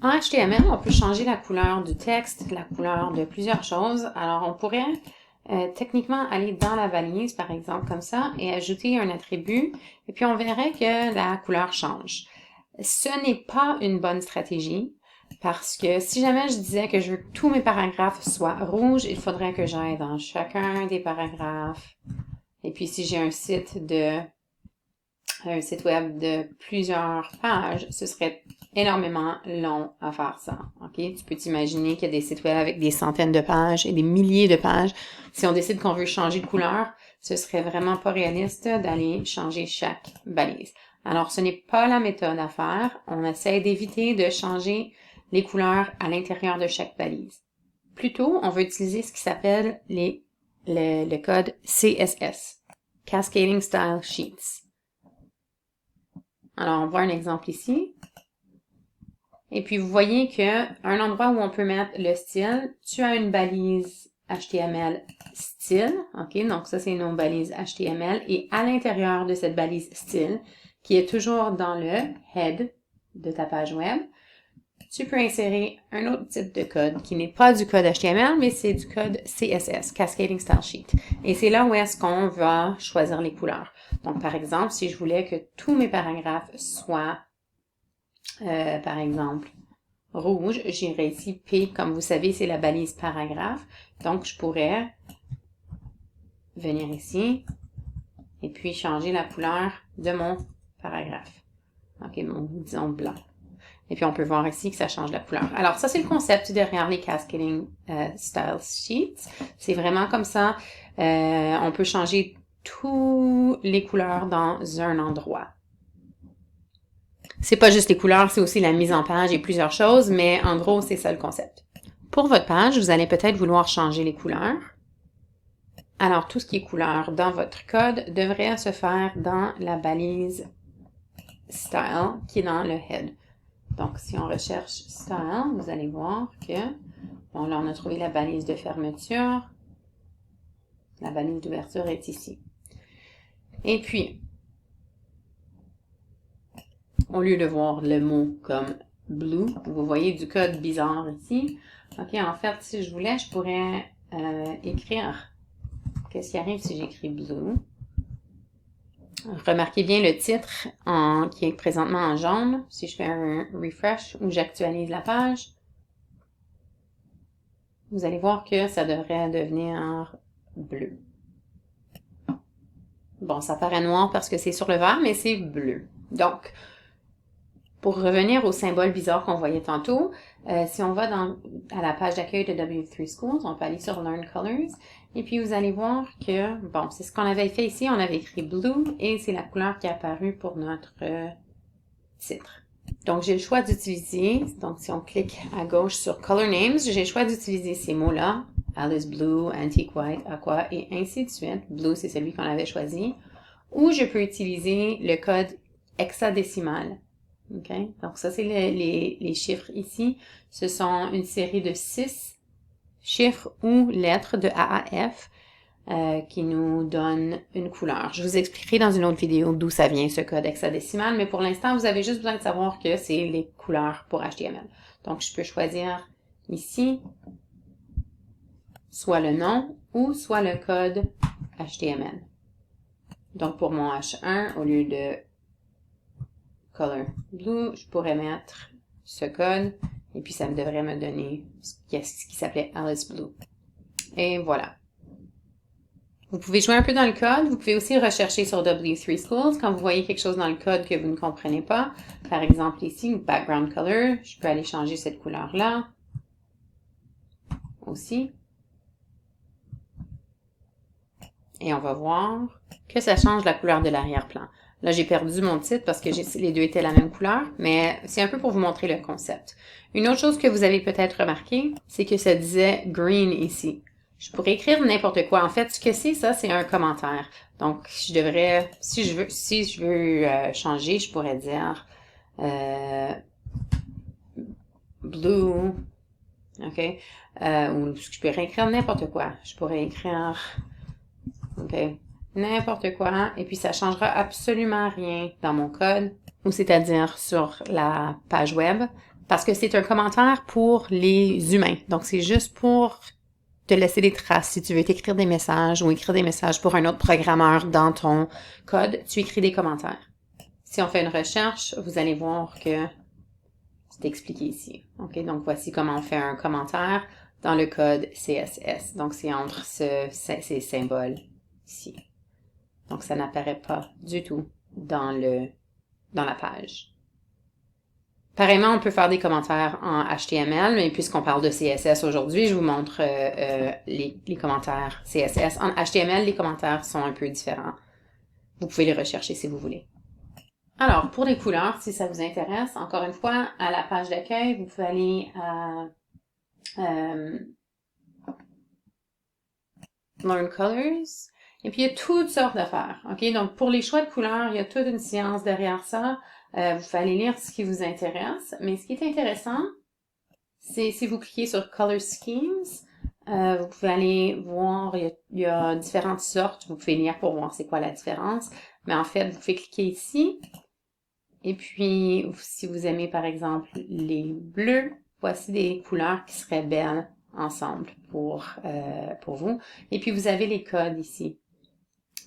En HTML, on peut changer la couleur du texte, la couleur de plusieurs choses. Alors, on pourrait techniquement aller dans la balise, par exemple, comme ça, et ajouter un attribut, et puis on verrait que la couleur change. Ce n'est pas une bonne stratégie, parce que si jamais je disais que je veux que tous mes paragraphes soient rouges, il faudrait que j'aille dans chacun des paragraphes. Et puis, si j'ai un site web de plusieurs pages, ce serait énormément long à faire ça. OK? Tu peux t'imaginer qu'il y a des sites web avec des centaines de pages et des milliers de pages. Si on décide qu'on veut changer de couleur, ce serait vraiment pas réaliste d'aller changer chaque balise. Alors, ce n'est pas la méthode à faire. On essaie d'éviter de changer les couleurs à l'intérieur de chaque balise. Plutôt, on veut utiliser ce qui s'appelle le code CSS, Cascading Style Sheets. Alors, on voit un exemple ici. Et puis, vous voyez qu'un endroit où on peut mettre le style, tu as une balise HTML style. OK? Donc, ça, c'est nos balises HTML. Et à l'intérieur de cette balise style, qui est toujours dans le head de ta page web, tu peux insérer un autre type de code qui n'est pas du code HTML, mais c'est du code CSS, Cascading Style Sheet. Et c'est là où est-ce qu'on va choisir les couleurs. Donc, par exemple, si je voulais que tous mes paragraphes soient, par exemple, rouge, j'irai ici P, comme vous savez, c'est la balise paragraphe. Donc, je pourrais venir ici et puis changer la couleur de mon paragraphe. OK, disons blanc. Et puis, on peut voir ici que ça change la couleur. Alors, ça, c'est le concept derrière les Cascading Style Sheets. C'est vraiment comme ça. On peut changer toutes les couleurs dans un endroit. C'est pas juste les couleurs, c'est aussi la mise en page et plusieurs choses, mais en gros, c'est ça le concept. Pour votre page, vous allez peut-être vouloir changer les couleurs. Alors, tout ce qui est couleur dans votre code devrait se faire dans la balise Style qui est dans le head. Donc, si on recherche Style, vous allez voir que, bon, là, on a trouvé la balise de fermeture. La balise d'ouverture est ici. Et puis, au lieu de voir le mot comme blue, vous voyez du code bizarre ici. OK, en fait, si je voulais, je pourrais écrire. Qu'est-ce qui arrive si j'écris blue? Remarquez bien le titre qui est présentement en jaune. Si je fais un refresh ou j'actualise la page, vous allez voir que ça devrait devenir bleu. Bon, ça paraît noir parce que c'est sur le vert, mais c'est bleu. Donc, pour revenir au symbole bizarre qu'on voyait tantôt, si on va à la page d'accueil de W3 Schools, on peut aller sur Learn Colors, et puis vous allez voir que, bon, c'est ce qu'on avait fait ici, on avait écrit Blue, et c'est la couleur qui est apparue pour notre titre. Donc, j'ai le choix d'utiliser, donc si on clique à gauche sur Color Names, j'ai le choix d'utiliser ces mots-là, Alice Blue, Antique White, Aqua, et ainsi de suite. Blue, c'est celui qu'on avait choisi. Ou je peux utiliser le code hexadécimal. OK? Donc, ça, c'est les chiffres ici. Ce sont une série de 6 chiffres ou lettres de A à F qui nous donnent une couleur. Je vous expliquerai dans une autre vidéo d'où ça vient, ce code hexadécimal, mais pour l'instant, vous avez juste besoin de savoir que c'est les couleurs pour HTML. Donc, je peux choisir ici soit le nom ou soit le code HTML. Donc, pour mon H1, au lieu de Color Blue, je pourrais mettre ce code et puis ça devrait me donner ce qui s'appelait Alice Blue. Et voilà. Vous pouvez jouer un peu dans le code. Vous pouvez aussi rechercher sur W3 Schools quand vous voyez quelque chose dans le code que vous ne comprenez pas. Par exemple ici, Background Color. Je peux aller changer cette couleur-là aussi. Et on va voir que ça change la couleur de l'arrière-plan. Là, j'ai perdu mon titre parce que les deux étaient la même couleur, mais c'est un peu pour vous montrer le concept. Une autre chose que vous avez peut-être remarqué, c'est que ça disait green ici. Je pourrais écrire n'importe quoi. En fait, ce que c'est, ça, c'est un commentaire. Donc, je devrais, si je veux changer, je pourrais dire blue, OK? Ou je pourrais écrire n'importe quoi. Je pourrais écrire, OK, n'importe quoi, et puis ça changera absolument rien dans mon code, ou c'est-à-dire sur la page web, Parce que c'est un commentaire pour les humains. Donc, c'est juste pour te laisser des traces. Si tu veux t'écrire des messages ou écrire des messages pour un autre programmeur dans ton code, tu écris des commentaires. Si on fait une recherche, vous allez voir que c'est expliqué ici. OK? Donc, voici comment on fait un commentaire dans le code CSS. Donc, c'est entre ces symboles ici. Donc, ça n'apparaît pas du tout dans la page. Pareillement, on peut faire des commentaires en HTML, mais puisqu'on parle de CSS aujourd'hui, je vous montre les commentaires CSS. En HTML, les commentaires sont un peu différents. Vous pouvez les rechercher si vous voulez. Alors, pour les couleurs, si ça vous intéresse, encore une fois, à la page d'accueil, vous pouvez aller à Learn Colors. Et puis, il y a toutes sortes d'affaires. OK? Donc, pour les choix de couleurs, il y a toute une science derrière ça. Vous pouvez aller lire ce qui vous intéresse. Mais ce qui est intéressant, c'est si vous cliquez sur Color Schemes, vous pouvez aller voir, il y a différentes sortes. Vous pouvez lire pour voir c'est quoi la différence. Mais en fait, vous pouvez cliquer ici. Et puis, si vous aimez, par exemple, les bleus, voici des couleurs qui seraient belles ensemble pour vous. Et puis, vous avez les codes ici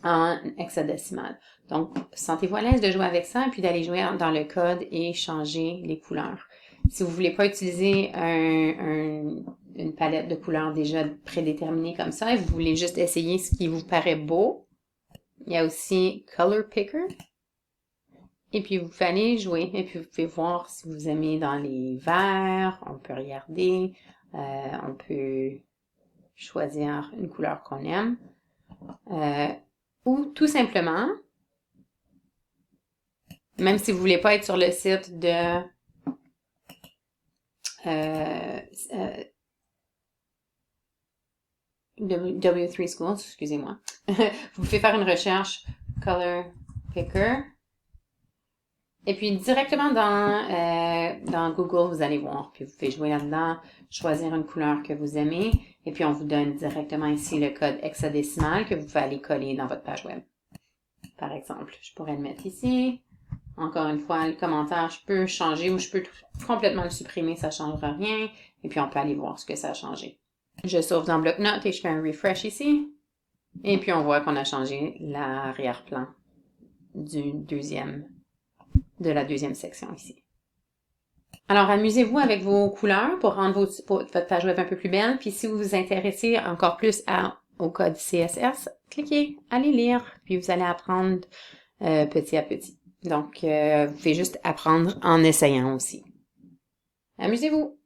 en hexadécimal. Donc, sentez-vous à l'aise de jouer avec ça et puis d'aller jouer dans le code et changer les couleurs. Si vous voulez pas utiliser une palette de couleurs déjà prédéterminée comme ça et vous voulez juste essayer ce qui vous paraît beau, il y a aussi Color Picker. Et puis, vous pouvez aller jouer et puis vous pouvez voir si vous aimez dans les verts. On peut regarder. On peut choisir une couleur qu'on aime. Ou tout simplement, même si vous voulez pas être sur le site de W3 Schools, excusez-moi, vous pouvez faire une recherche Color Picker. Et puis, directement dans Google, vous allez voir. Puis, vous pouvez jouer là-dedans, choisir une couleur que vous aimez. Et puis, on vous donne directement ici le code hexadécimal que vous pouvez aller coller dans votre page web. Par exemple, je pourrais le mettre ici. Encore une fois, le commentaire, je peux changer ou je peux complètement le supprimer, ça ne changera rien. Et puis, on peut aller voir ce que ça a changé. Je sauve dans bloc-notes et je fais un refresh ici. Et puis, on voit qu'on a changé l'arrière-plan de la deuxième section ici. Alors, amusez-vous avec vos couleurs pour rendre votre page web un peu plus belle. Puis, si vous vous intéressez encore plus au code CSS, cliquez, allez lire, puis vous allez apprendre petit à petit. Donc, vous pouvez juste apprendre en essayant aussi. Amusez-vous!